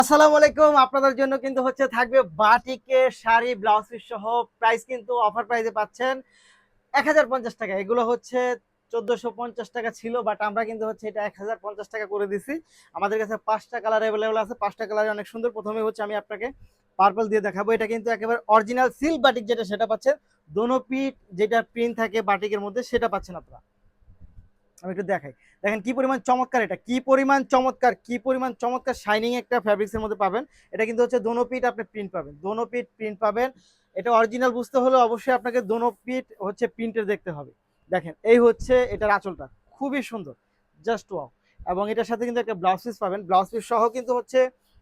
আসসালামু আলাইকুম। আপনাদের জন্য কিন্তু হচ্ছে থাকবে বাটিকের শাড়ি ব্লাউজ পিস সহ প্রাইস কিন্তু অফার প্রাইসে পাচ্ছেন 1050 টাকা। এগুলো হচ্ছে 1450 টাকা ছিল, বাট আমরা কিন্তু হচ্ছে এটা 1050 টাকা করে দিছি। আমাদের কাছে 5টা কালার অ্যাভেলেবল আছে, 5টা কালার অনেক সুন্দর। প্রথমে হচ্ছে আমি আপনাকে পার্পল দিয়ে দেখাবো। এটা কিন্তু একেবারে অরিজিনাল সিল্ক বাটিক, যেটা সেটা পাচ্ছেন। দোনো পিঠ যেটা প্রিন্ট থাকে বাটিকের মধ্যে সেটা পাচ্ছেন আপনারা। আমি একটু দেখাই, দেখেন কি পরিমাণ চমৎকার, এটা কি পরিমাণ চমৎকার, কি পরিমাণ চমৎকার শাইনিং একটা ফ্যাব্রিক্সের মধ্যে পাবেন। এটা কিন্তু হচ্ছে দোনো পিঠ আপনি প্রিন্ট পাবেন, দোনো পিঠ প্রিন্ট পাবেন। এটা অরিজিনাল বুঝতে হলে অবশ্যই আপনাকে দোনো পিঠ হচ্ছে প্রিন্টের দেখতে হবে। দেখেন এই হচ্ছে এটার আঁচলটা, খুবই সুন্দর, জাস্ট ওয়াও। এবং এটার সাথে কিন্তু একটা ব্লাউজ পিস পাবেন, ব্লাউজ পিস সহ কিন্তু হচ্ছে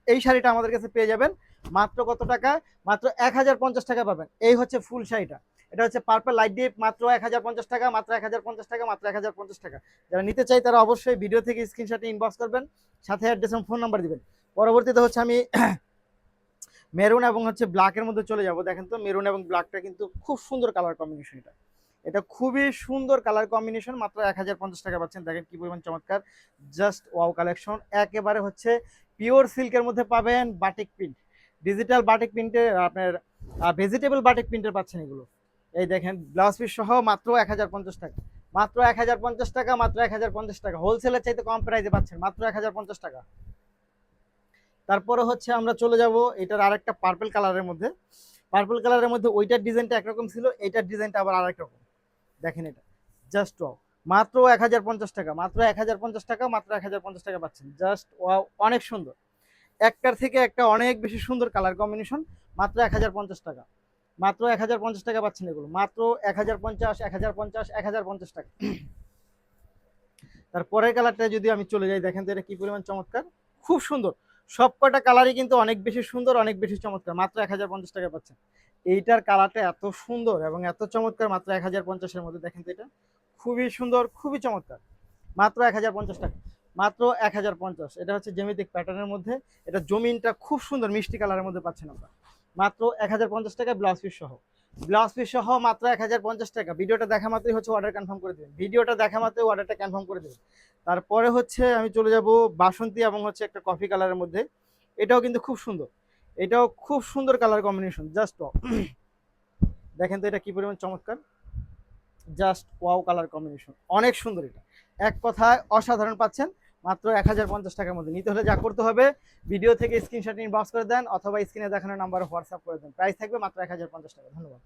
এই শাড়িটা আমাদের কাছে পেয়ে যাবেন মাত্র কত টাকায়? মাত্র 1050 টাকা পাবেন। এই হচ্ছে ফুল শাড়িটা। এটা হচ্ছে পার্পল লাইট ডিপ, মাত্র 1050 টাকা, মাত্র 1050 টাকা, মাত্র 1050 টাকা। যারা নিতে চাই তারা অবশ্যই ভিডিও থেকে স্ক্রিনশটে ইনবক্স করবেন, সাথে অ্যাড্রেস এবং ফোন নাম্বার দিবেন। পরবর্তীতে হচ্ছে আমি মেরুন এবং হচ্ছে ব্ল্যাকের মধ্যে চলে যাব। দেখেন তো মেরুন এবং ব্ল্যাকটা কিন্তু খুব সুন্দর কালার কম্বিনেশন। এটা এটা খুবই সুন্দর কালার কম্বিনেশন। মাত্র 1050 টাকা পাচ্ছেন। দেখেন কি পরিমাণ চমৎকার, জাস্ট ওয়াও কালেকশন। একেবারে হচ্ছে পিওর সিল্কের মধ্যে পাবেন বাটিক প্রিন্ট, ডিজিটাল বাটিক প্রিন্টের আপনার ভেজিটেবল বাটিক প্রিন্টের পাচ্ছেন এগুলো। এই দেখেন ব্লাউজ পিস সহ মাত্র 1050 টাকা, মাত্র 1050 টাকা, মাত্র 1050 টাকা। হোলসেলের চাইতে কম প্রাইসে পাচ্ছেন মাত্র 1050 টাকা। তারপরে হচ্ছে আমরা চলে যাব এটার আরেকটা পার্পল কালারের মধ্যে। পার্পল কালারের মধ্যে ওইটার ডিজাইনটা একরকম ছিল, এইটার ডিজাইনটা আবার আরেক রকম। দেখেন এটা জাস্ট ওয়াও, মাত্র 1050 টাকা, মাত্র 1050 টাকা, মাত্র 1050 টাকা পাচ্ছেন। জাস্ট ওয়াও, অনেক সুন্দর। একটার থেকে একটা অনেক বেশি সুন্দর কালার কম্বিনেশন। মাত্র 1050 টাকা, মাত্র 1050 টাকা পাচ্ছেন এগুলো। মাত্র 1050, 1050, 1050 টাকা। তারপরের কালারটা যদি আমি চলে যাই, দেখেন তো এটা কি পরিমাণ চমৎকার, খুব সুন্দর। সব কটা কালারই কিন্তু অনেক বেশি সুন্দর, অনেক বেশি চমৎকার। মাত্র 1050 টাকা পাচ্ছেন। এইটার কালারটা এত সুন্দর এবং এত চমৎকার, মাত্র 1050-এর মধ্যে। দেখেন তো এটা খুবই সুন্দর, খুবই চমৎকার। মাত্র 1050 টাকা, মাত্র 1050। এটা হচ্ছে জ্যামিতিক প্যাটার্নের মধ্যে। এটা জমিনটা খুব সুন্দর মিষ্টি কালারের মধ্যে পাচ্ছেন আমরা। মাত্র 1050 টাকা ব্লাউজ পিস সহ, ব্লাউজ পিস সহ মাত্র 1050 টাকা। ভিডিওটা দেখা মাত্রই হচ্ছে অর্ডার কনফার্ম করে দেবেন, ভিডিওটা দেখা মাত্রই অর্ডারটা কনফার্ম করে দেবেন। তারপরে হচ্ছে আমি চলে যাব বাসন্তী এবং হচ্ছে একটা কফি কালারের মধ্যে। এটাও কিন্তু খুব সুন্দর, এটাও খুব সুন্দর কালার কম্বিনেশন। জাস্ট দেখেন তো এটা কি পরিমাণ চমৎকার, জাস্ট ওয়াও কালার কম্বিনেশন, অনেক সুন্দর। এটা এক কথায় অসাধারণ পাচ্ছেন মাত্র 1050 টাকার মধ্যে। নিতে হলে যা করতে হবে, ভিডিও থেকে স্ক্রিনশট ইনবক্স করে দেন অথবা স্ক্রিনে দেখানো নাম্বারে হোয়াটসঅ্যাপ করে দেন। প্রাইস থাকবে মাত্র 1050 টাকা। ধন্যবাদ।